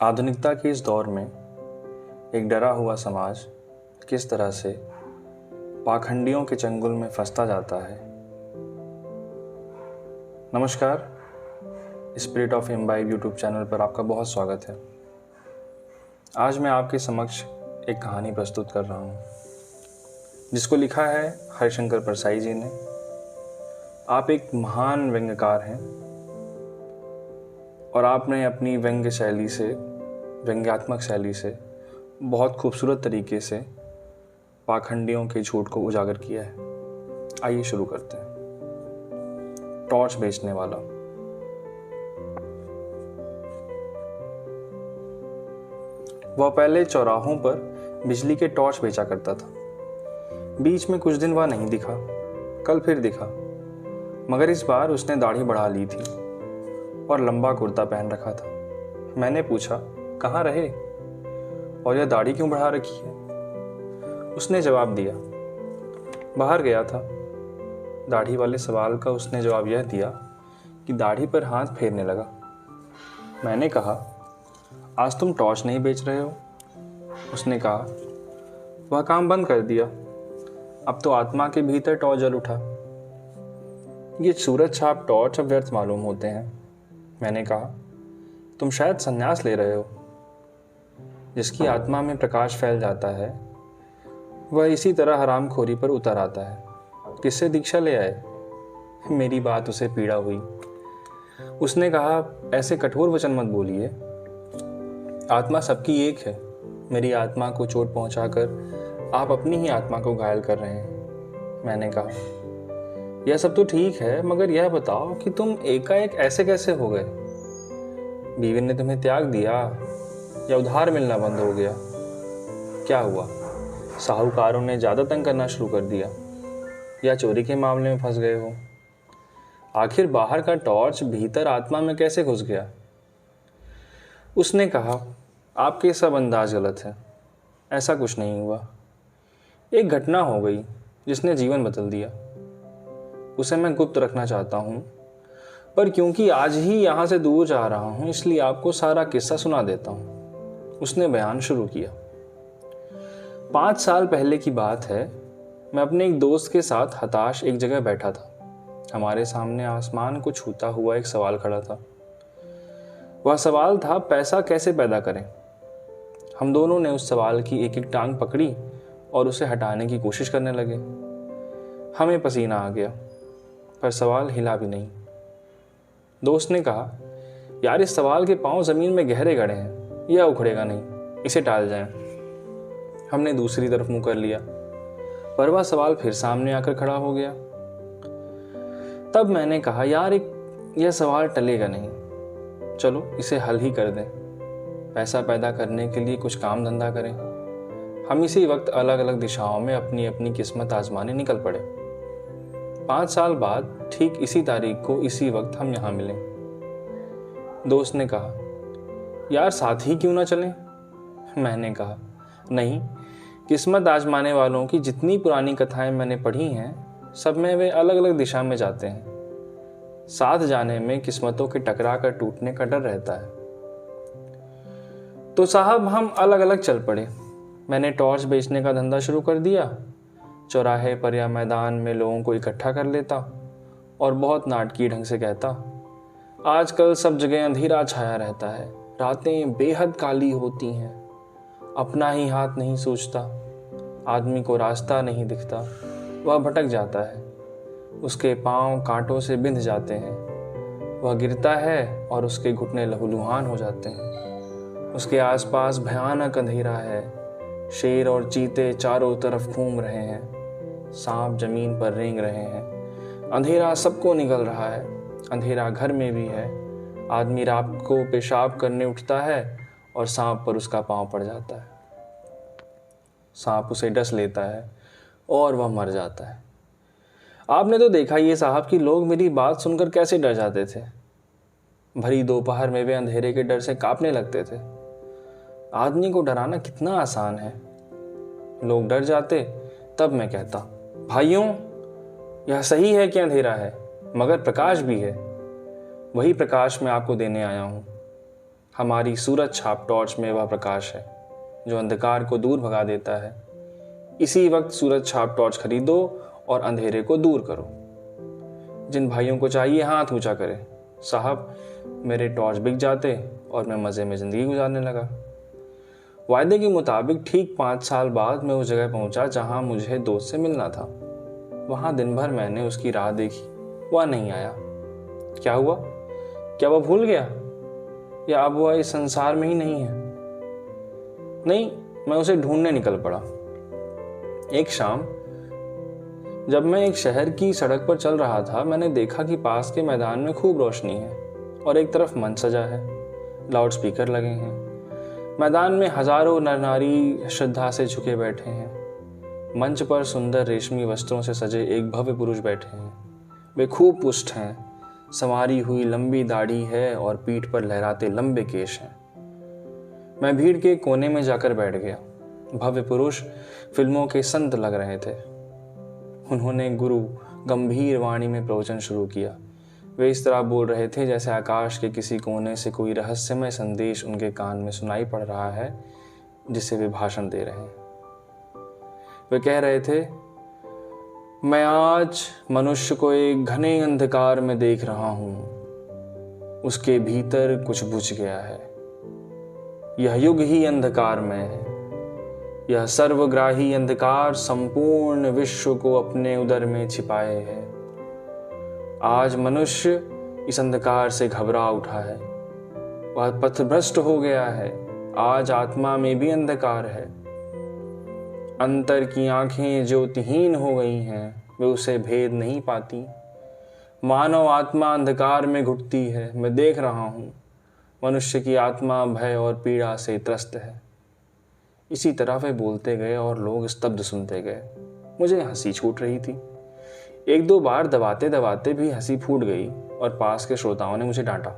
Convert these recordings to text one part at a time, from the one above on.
आधुनिकता के इस दौर में एक डरा हुआ समाज किस तरह से पाखंडियों के चंगुल में फंसता जाता है। नमस्कार, spirit of imbibe YouTube channel पर आपका बहुत स्वागत है। आज मैं आपके समक्ष एक कहानी प्रस्तुत कर रहा हूँ जिसको लिखा है हरिशंकर परसाई जी ने। आप एक महान व्यंग्यकार हैं और आपने अपनी व्यंग्यात्मक शैली से बहुत खूबसूरत तरीके से पाखंडियों के झूठ को उजागर किया है। आइए शुरू करते हैं। टॉर्च बेचने वाला। वह पहले चौराहों पर बिजली के टॉर्च बेचा करता था। बीच में कुछ दिन वह नहीं दिखा, कल फिर दिखा, मगर इस बार उसने दाढ़ी बढ़ा ली थी और लंबा कुर्ता पहन रखा था। मैंने पूछा, कहाँ रहे और यह दाढ़ी क्यों बढ़ा रखी है? उसने जवाब दिया, बाहर गया था। दाढ़ी वाले सवाल का उसने जवाब यह दिया कि दाढ़ी पर हाथ फेरने लगा। मैंने कहा, आज तुम टॉर्च नहीं बेच रहे हो? उसने कहा, वह काम बंद कर दिया, अब तो आत्मा के भीतर टॉर्च जल उठा। ये सूरज छाप टॉर्च अब व्यर्थ मालूम होते हैं। मैंने कहा, तुम शायद संन्यास ले रहे हो। जिसकी आत्मा में प्रकाश फैल जाता है वह इसी तरह हरामखोरी पर उतर आता है। किससे दीक्षा ले आए? मेरी बात उसे पीड़ा हुई। उसने कहा, ऐसे कठोर वचन मत बोलिए। आत्मा सबकी एक है। मेरी आत्मा को चोट पहुंचाकर आप अपनी ही आत्मा को घायल कर रहे हैं। मैंने कहा, यह सब तो ठीक है, मगर यह बताओ कि तुम एकाएक ऐसे कैसे हो गए? बीवी ने तुम्हें त्याग दिया या उधार मिलना बंद हो गया? क्या हुआ? साहूकारों ने ज्यादा तंग करना शुरू कर दिया या चोरी के मामले में फंस गए हो? आखिर बाहर का टॉर्च भीतर आत्मा में कैसे घुस गया? उसने कहा, आपके सब अंदाज गलत है। ऐसा कुछ नहीं हुआ। एक घटना हो गई जिसने जीवन बदल दिया। उसे मैं गुप्त रखना चाहता हूँ, पर क्योंकि आज ही यहाँ से दूर जा रहा हूँ इसलिए आपको सारा किस्सा सुना देता हूँ। उसने बयान शुरू किया। 5 साल पहले की बात है। मैं अपने एक दोस्त के साथ हताश एक जगह बैठा था। हमारे सामने आसमान को छूता हुआ एक सवाल खड़ा था। वह सवाल था, पैसा कैसे पैदा करें? हम दोनों ने उस सवाल की एक एक टांग पकड़ी और उसे हटाने की कोशिश करने लगे। हमें पसीना आ गया, पर सवाल हिला भी नहीं। दोस्त ने कहा, यार इस सवाल के पांव जमीन में गहरे गड़े हैं, यह उखड़ेगा नहीं, इसे टाल जाएं। हमने दूसरी तरफ मुंह कर लिया, पर वह सवाल फिर सामने आकर खड़ा हो गया। तब मैंने कहा, यार यह सवाल टलेगा नहीं, चलो इसे हल ही कर दें। पैसा पैदा करने के लिए कुछ काम धंधा करें। हम इसी वक्त अलग अलग दिशाओं में अपनी अपनी किस्मत आजमाने निकल पड़े। 5 साल बाद ठीक इसी तारीख को इसी वक्त हम यहाँ मिले। दोस्त ने कहा, यार साथ ही क्यों ना चलें? मैंने कहा, नहीं, किस्मत आजमाने वालों की जितनी पुरानी कथाएं मैंने पढ़ी हैं सब में वे अलग अलग दिशा में जाते हैं। साथ जाने में किस्मतों के टकरा कर टूटने का डर रहता है। तो साहब हम अलग अलग चल पड़े। मैंने टॉर्च बेचने का धंधा शुरू कर दिया। चौराहे पर या मैदान में लोगों को इकट्ठा कर लेता और बहुत नाटकीय ढंग से कहता, आजकल सब जगह अंधेरा छाया रहता है, रातें बेहद काली होती हैं, अपना ही हाथ नहीं सूझता, आदमी को रास्ता नहीं दिखता, वह भटक जाता है, उसके पांव कांटों से बिंध जाते हैं, वह गिरता है और उसके घुटने लहूलुहान हो जाते हैं, उसके आसपास भयानक अंधेरा है, शेर और चीते चारों तरफ घूम रहे हैं, सांप जमीन पर रेंग रहे हैं, अंधेरा सबको निगल रहा है, अंधेरा घर में भी है, आदमी रात को पेशाब करने उठता है और सांप पर उसका पांव पड़ जाता है, सांप उसे डस लेता है और वह मर जाता है। आपने तो देखा ये साहब कि लोग मेरी बात सुनकर कैसे डर जाते थे। भरी दोपहर में वे अंधेरे के डर से कांपने लगते थे। आदमी को डराना कितना आसान है। लोग डर जाते, तब मैं कहता, भाइयों यह सही है कि अंधेरा है, मगर प्रकाश भी है। वही प्रकाश मैं आपको देने आया हूं। हमारी सूरज छाप टॉर्च में वह प्रकाश है जो अंधकार को दूर भगा देता है। इसी वक्त सूरज छाप टॉर्च खरीदो और अंधेरे को दूर करो। जिन भाइयों को चाहिए हाथ ऊंचा करें। साहब, मेरे टॉर्च बिक जाते और मैं मज़े में ज़िंदगी गुजारने लगा। वायदे के मुताबिक ठीक 5 साल बाद मैं उस जगह पहुंचा जहां मुझे दोस्त से मिलना था। वहां दिन भर मैंने उसकी राह देखी, वह नहीं आया। क्या हुआ? क्या वह भूल गया, या अब वह इस संसार में ही नहीं है? नहीं, मैं उसे ढूंढने निकल पड़ा। एक शाम जब मैं एक शहर की सड़क पर चल रहा था, मैंने देखा कि पास के मैदान में खूब रोशनी है और एक तरफ मंच सजा है, लाउड स्पीकर लगे हैं। मैदान में हजारों नर नारी श्रद्धा से झुके बैठे हैं। मंच पर सुंदर रेशमी वस्त्रों से सजे एक भव्य पुरुष बैठे हैं। वे खूब पुष्ट हैं, संवारी हुई लंबी दाढ़ी है और पीठ पर लहराते लंबे केश हैं। मैं भीड़ के कोने में जाकर बैठ गया। भव्य पुरुष फिल्मों के संत लग रहे थे। उन्होंने गुरु गंभीर वाणी में प्रवचन शुरू किया। वे इस तरह बोल रहे थे जैसे आकाश के किसी कोने से कोई रहस्यमय संदेश उनके कान में सुनाई पड़ रहा है, जिसे वे भाषण दे रहे हैं। वे कह रहे थे, मैं आज मनुष्य को एक घने अंधकार में देख रहा हूं। उसके भीतर कुछ बुझ गया है। यह युग ही अंधकार में है। यह सर्वग्राही अंधकार संपूर्ण विश्व को अपने उदर में छिपाए है। आज मनुष्य इस अंधकार से घबरा उठा है। वह पथभ्रष्ट हो गया है। आज आत्मा में भी अंधकार है। अंतर की आंखें ज्योतिहीन हो गई हैं, वे उसे भेद नहीं पाती। मानव आत्मा अंधकार में घुटती है। मैं देख रहा हूँ, मनुष्य की आत्मा भय और पीड़ा से त्रस्त है। इसी तरह वे बोलते गए और लोग स्तब्ध सुनते गए। मुझे हंसी छूट रही थी। 1-2 बार दबाते दबाते भी हंसी फूट गई और पास के श्रोताओं ने मुझे डांटा।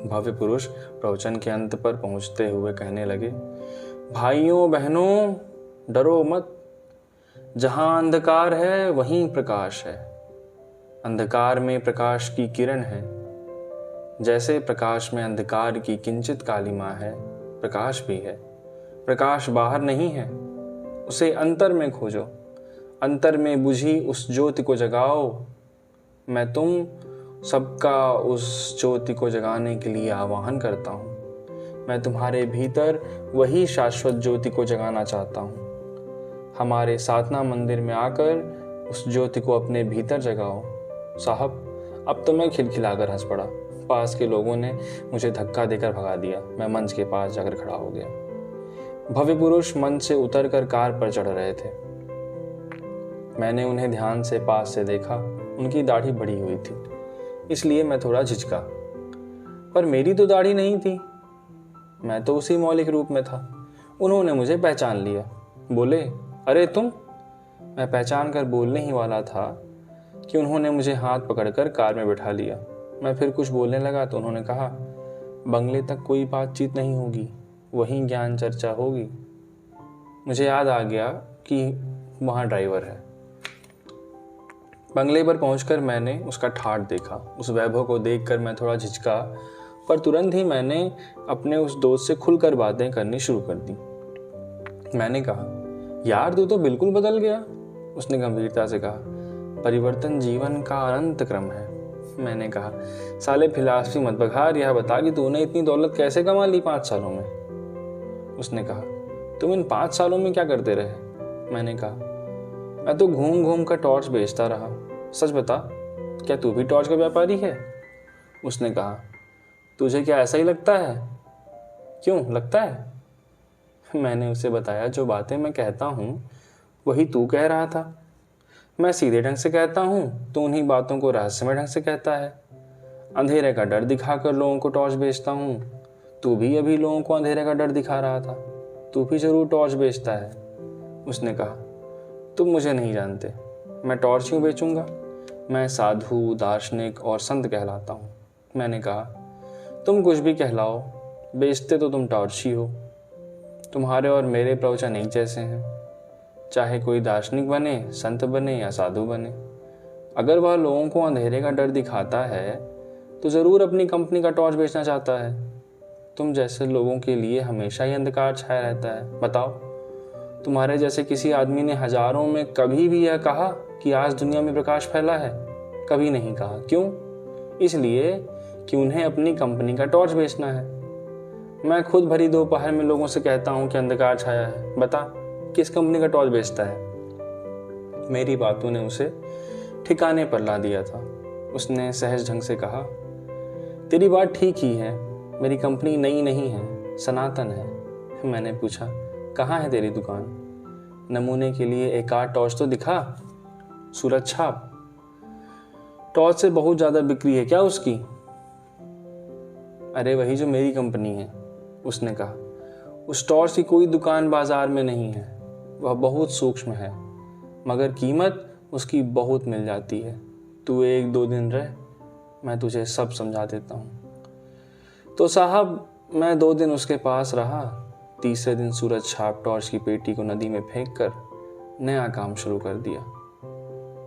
भव्य पुरुष प्रवचन के अंत पर पहुंचते हुए कहने लगे, भाइयों बहनों, डरो मत। जहां अंधकार है वहीं प्रकाश है। अंधकार में प्रकाश की किरण है। जैसे प्रकाश में अंधकार की किंचित कालिमा है, प्रकाश भी है। प्रकाश बाहर नहीं है, उसे अंतर में खोजो। अंतर में बुझी उस ज्योति को जगाओ। मैं तुम सबका उस ज्योति को जगाने के लिए आह्वान करता हूँ। मैं तुम्हारे भीतर वही शाश्वत ज्योति को जगाना चाहता हूँ। हमारे साधना मंदिर में आकर उस ज्योति को अपने भीतर जगाओ। साहब, अब तो मैं खिलखिलाकर हंस पड़ा। पास के लोगों ने मुझे धक्का देकर भगा दिया। मैं मंच के पास जाकर खड़ा हो गया। भव्य पुरुष मंच से उतरकर कार पर चढ़ रहे थे। मैंने उन्हें ध्यान से पास से देखा। उनकी दाढ़ी बढ़ी हुई थी, इसलिए मैं थोड़ा झिझका। पर मेरी तो दाढ़ी नहीं थी। मैं तो उसी मौलिक रूप में था। उन्होंने मुझे पहचान लिया। बोले, अरे तुम। मैं पहचान कर बोलने ही वाला था कि उन्होंने मुझे हाथ पकड़कर कार में बैठा लिया। मैं फिर कुछ बोलने लगा तो उन्होंने कहा, बंगले तक कोई बातचीत नहीं होगी, वहीं ज्ञान चर्चा होगी। मुझे याद आ गया कि वहाँ ड्राइवर है। बंगले पर पहुंचकर मैंने उसका ठाठ देखा। उस वैभव को देखकर मैं थोड़ा झिझका, पर तुरंत ही मैंने अपने उस दोस्त से खुलकर बातें करनी शुरू कर दी। मैंने कहा, यार तू तो बिल्कुल बदल गया। उसने गंभीरता से कहा, परिवर्तन जीवन का अनंत क्रम है। मैंने कहा, साले फिलॉसफी मत बघार, यह बता कि तूने इतनी दौलत कैसे कमा ली 5 सालों में। उसने कहा, तुम इन 5 सालों में क्या करते रहे? मैंने कहा, मैं तो घूम घूम कर टॉर्च बेचता रहा। सच बता, क्या तू भी टॉर्च का व्यापारी है? उसने कहा, तुझे क्या ऐसा ही लगता है? क्यों लगता है? मैंने उसे बताया, जो बातें मैं कहता हूँ वही तू कह रहा था। मैं सीधे ढंग से कहता हूँ तो उन्हीं बातों को रहस्यमय ढंग से कहता है। अंधेरे का डर दिखाकर लोगों को टॉर्च बेचता हूँ। तू भी अभी लोगों को अंधेरे का डर दिखा रहा था। तू भी जरूर टॉर्च बेचता है। उसने कहा, तुम मुझे नहीं जानते, मैं टॉर्च क्यों बेचूंगा? मैं साधु, दार्शनिक और संत कहलाता हूँ। मैंने कहा, तुम कुछ भी कहलाओ, बेचते तो तुम टॉर्च ही हो। तुम्हारे और मेरे प्रवचन एक जैसे हैं। चाहे कोई दार्शनिक बने, संत बने या साधु बने, अगर वह लोगों को अंधेरे का डर दिखाता है तो जरूर अपनी कंपनी का टॉर्च बेचना चाहता है। तुम जैसे लोगों के लिए हमेशा ही अंधकार छाया रहता है। बताओ, तुम्हारे जैसे किसी आदमी ने हजारों में कभी भी यह कहा कि आज दुनिया में प्रकाश फैला है? कभी नहीं कहा। क्यों? इसलिए कि उन्हें अपनी कंपनी का टॉर्च बेचना है। मैं खुद भरी दोपहर में लोगों से कहता हूं कि अंधकार छाया है। बता, किस कंपनी का टॉर्च बेचता है? मेरी बातों ने उसे ठिकाने पर ला दिया था। उसने सहज ढंग से कहा, तेरी बात ठीक ही है, मेरी कंपनी नई नहीं है, सनातन है। मैंने पूछा, कहाँ है तेरी दुकान? नमूने के लिए एक आध टॉर्च तो दिखा। सूरज छाप। टॉर्च से बहुत ज्यादा बिक्री है क्या उसकी? अरे वही जो मेरी कंपनी है, उसने कहा। उस टॉर्च की कोई दुकान बाजार में नहीं है, वह बहुत सूक्ष्म है, मगर कीमत उसकी बहुत मिल जाती है। तू 1-2 दिन रह, मैं तुझे सब समझा देता हूँ। तो साहब, मैं 2 दिन उसके पास रहा। तीसरे दिन सूरज छाप टॉर्च की पेटी को नदी में फेंक कर नया काम शुरू कर दिया।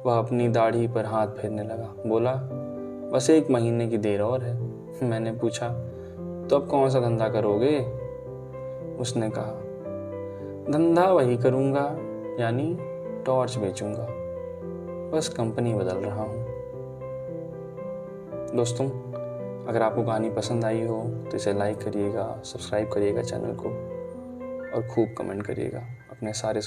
वह अपनी दाढ़ी पर हाथ फेरने लगा। बोला, बस 1 महीने की देर और है। मैंने पूछा, तो अब कौन सा धंधा करोगे? उसने कहा, धंधा वही करूँगा, यानी टॉर्च बेचूंगा, बस कंपनी बदल रहा हूँ। दोस्तों, अगर आपको कहानी पसंद आई हो तो इसे लाइक करिएगा, सब्सक्राइब करिएगा चैनल को, और खूब कमेंट करिएगा। अपने सारे